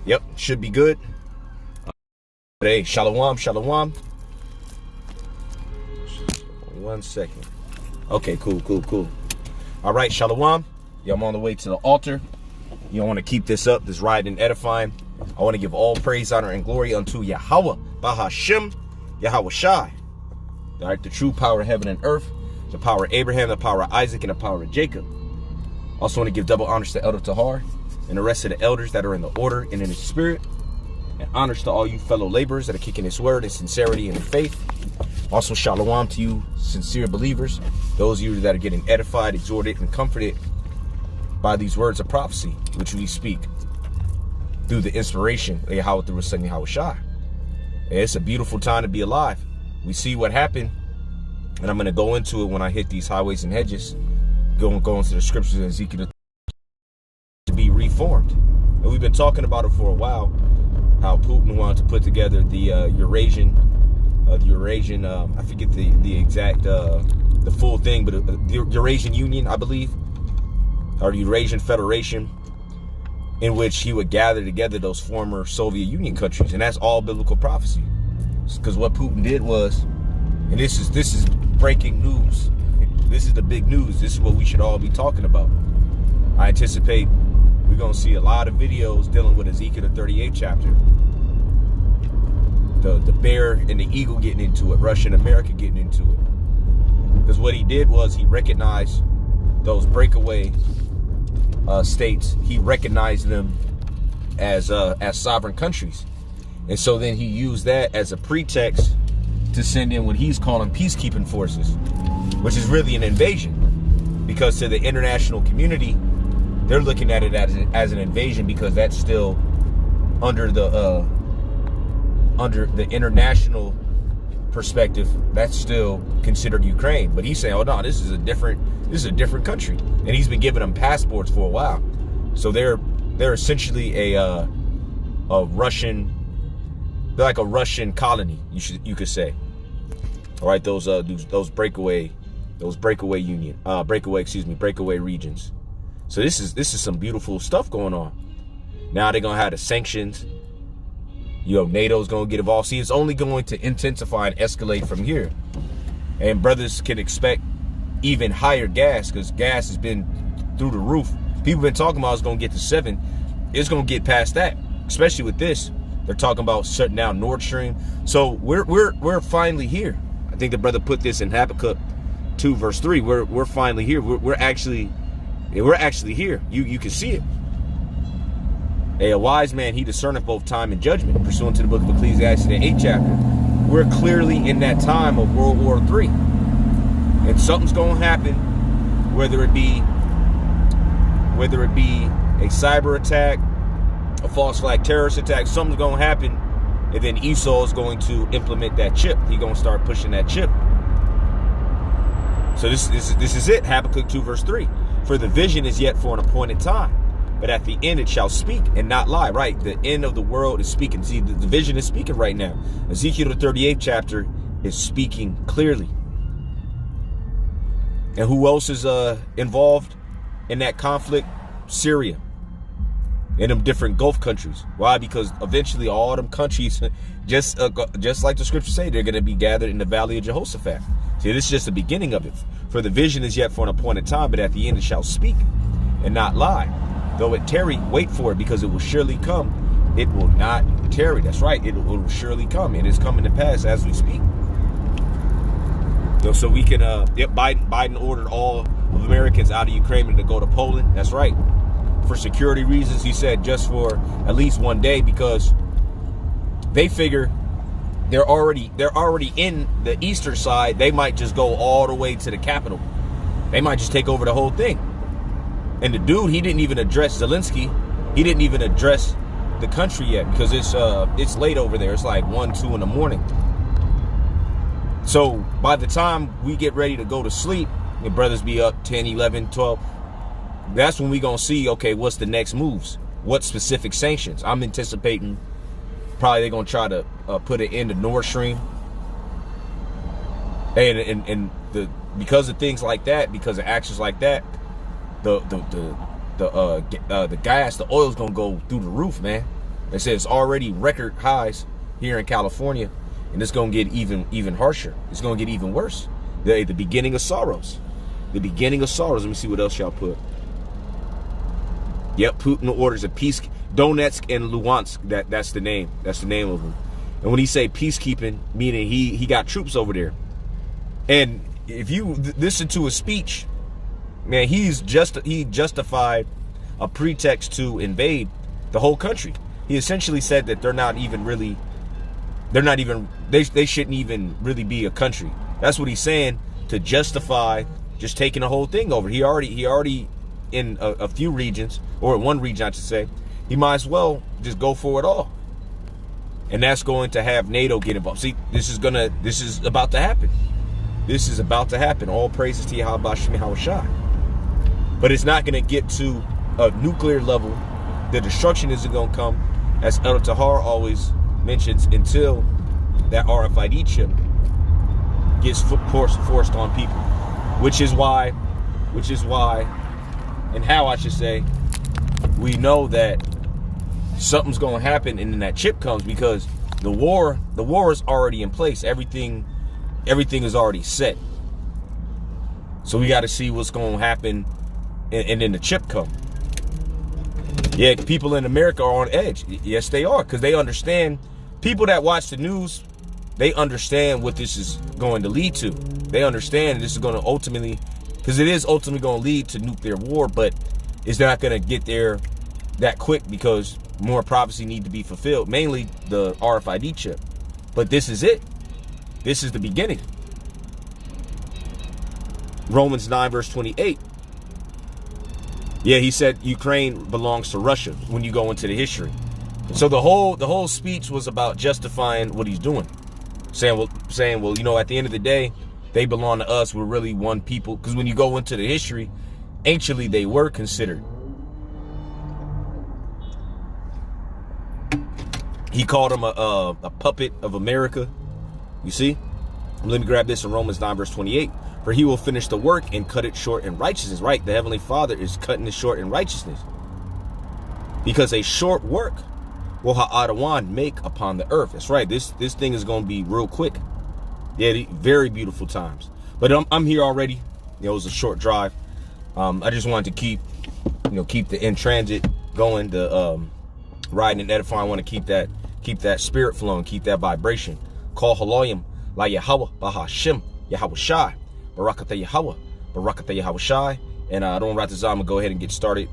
Yep, should be good. Hey, shalom, shalom. 1 second. Okay, cool. All right, shalom. Yeah, I'm on the way to the altar. You want to keep this up, this Ridin edifying. I want to give all praise, honor, and glory unto Yahweh, Bahashem, Yahweh Shai. All right, the true power of heaven and earth, the power of Abraham, the power of Isaac, and the power of Jacob. Also want to give double honors to Elder Tahar and the rest of the elders that are in the order and in the spirit. And honors to all you fellow laborers that are kicking this word in sincerity and in faith. Also, shalom to you sincere believers, those of you that are getting edified, exhorted, and comforted by these words of prophecy, which we speak through the inspiration of Yahweh through His Son Yahweh Shai. And it's a beautiful time to be alive. We see what happened, and I'm going to go into it when I hit these highways and hedges, go into the scriptures of Ezekiel to be reformed. And we've been talking about it for a while, how Putin wanted to put together the Eurasian, I forget the exact, the full thing, but the Eurasian Union, I believe, or the Eurasian Federation, in which he would gather together those former Soviet Union countries. And that's all biblical prophecy. Because what Putin did was, and this is breaking news. This is the big news. This is what we should all be talking about. I anticipate we're going to see a lot of videos dealing with Ezekiel the 38th chapter. The bear and the eagle getting into it. Russia and America getting into it. Because what he did was he recognized those breakaway states. He recognized them as sovereign countries. And so then he used that as a pretext to send in what he's calling peacekeeping forces, which is really an invasion. Because to the international community, they're looking at it as an invasion, because that's still under the international perspective, that's still considered Ukraine. But he's saying, oh no, this is a different country. And he's been giving them passports for a while. So they're essentially a Russian, they're like a Russian colony, you could say. All right, those breakaway regions. So this is some beautiful stuff going on. Now they're gonna have the sanctions. You know, NATO's gonna get involved. See, it's only going to intensify and escalate from here. And brothers can expect even higher gas, because gas has been through the roof. People been talking about it's gonna get to 7. It's gonna get past that, especially with this. They're talking about shutting down Nord Stream. So we're finally here. I think the brother put this in Habakkuk 2 verse 3. We're finally here. We're actually here. You can see it. A wise man, he discerneth both time and judgment, pursuant to the book of Ecclesiastes, the 8th chapter. We're clearly in that time of World War III. And something's going to happen, whether it be a cyber attack, a false flag terrorist attack, something's going to happen, and then Esau is going to implement that chip. He's going to start pushing that chip. So this is it, Habakkuk 2 verse 3. For the vision is yet for an appointed time, but at the end it shall speak and not lie. Right, the end of the world is speaking. See, the vision is speaking right now. Ezekiel the 38th chapter is speaking clearly. And who else is involved in that conflict? Syria and them different Gulf countries. Why? Because eventually all them countries, just like the scriptures say, they're going to be gathered in the valley of Jehoshaphat. See, this is just the beginning of it. For the vision is yet for an appointed time, but at the end it shall speak and not lie. Though it tarry, wait for it, because it will surely come. It will not tarry. That's right. It will surely come. It is coming to pass as we speak. So we can, Biden ordered all of Americans out of Ukraine to go to Poland. That's right. For security reasons, he said, just for at least one day, because they figure they're already in the eastern side. They might just go all the way to the capital. They might just take over the whole thing. And the dude, he didn't even address Zelensky. He didn't even address the country yet, because it's late over there. It's like 1, 2 in the morning. So by the time we get ready to go to sleep, your brothers be up 10, 11, 12. That's when we going to see, okay, what's the next moves? What specific sanctions? I'm anticipating probably they're going to try to put an end to Nord Stream. And because of things like that, because of actions like that, the gas, the oil's gonna go through the roof, man. They say it's already record highs here in California, and it's going to get even harsher. It's going to get even worse. The beginning of sorrows. The beginning of sorrows. Let me see what else y'all put. Yep, Putin orders a peace. Donetsk and Luhansk. That's the name. That's the name of them. And when he say peacekeeping, meaning he got troops over there. And if you listen to his speech, man, he justified a pretext to invade the whole country. He essentially said that they shouldn't even really be a country. That's what he's saying, to justify just taking the whole thing over. He already in a few regions, or one region I should say, he might as well just go for it all. And that's going to have NATO get involved. See, this is about to happen. This is about to happen. All praises to Yahweh Shem Shai. But it's not going to get to a nuclear level. The destruction isn't going to come, as El Tahar always mentions, until that RFID chip gets forced on people. Which is why, and how I should say, we know that something's going to happen and then that chip comes, because the war is already in place. Everything is already set. So we got to see what's going to happen, and then the chip come. Yeah, people in America are on edge. Yes, they are, because they understand. People that watch the news, they understand what this is going to lead to. They understand this is going to ultimately, because it is ultimately going to lead to nuclear war, but it's not going to get there that quick, because more prophecy need to be fulfilled, mainly the RFID chip. But this is it. This is the beginning. Romans 9 verse 28. Yeah, he said Ukraine belongs to Russia when you go into the history. So the whole speech was about justifying what he's doing. Saying, well, you know, at the end of the day, they belong to us. We're really one people. Because when you go into the history, anciently they were considered. He called him a puppet of America. You see? Let me grab this in Romans 9 verse 28. For he will finish the work and cut it short in righteousness. Right? The Heavenly Father is cutting it short in righteousness. Because a short work will Ha'adawan make upon the earth. That's right. This thing is going to be real quick. Yeah, very beautiful times. But I'm here already. You know, it was a short drive. I just wanted to keep the in transit going, the riding and edifying. I want to keep that spirit flowing, keep that vibration. Call Haloyim La Yahweh Bahashim Yahweh Shai Barakatah Yahweh Barakatah Yahweh Shai. And I don't write this out. I'm gonna go ahead and get started.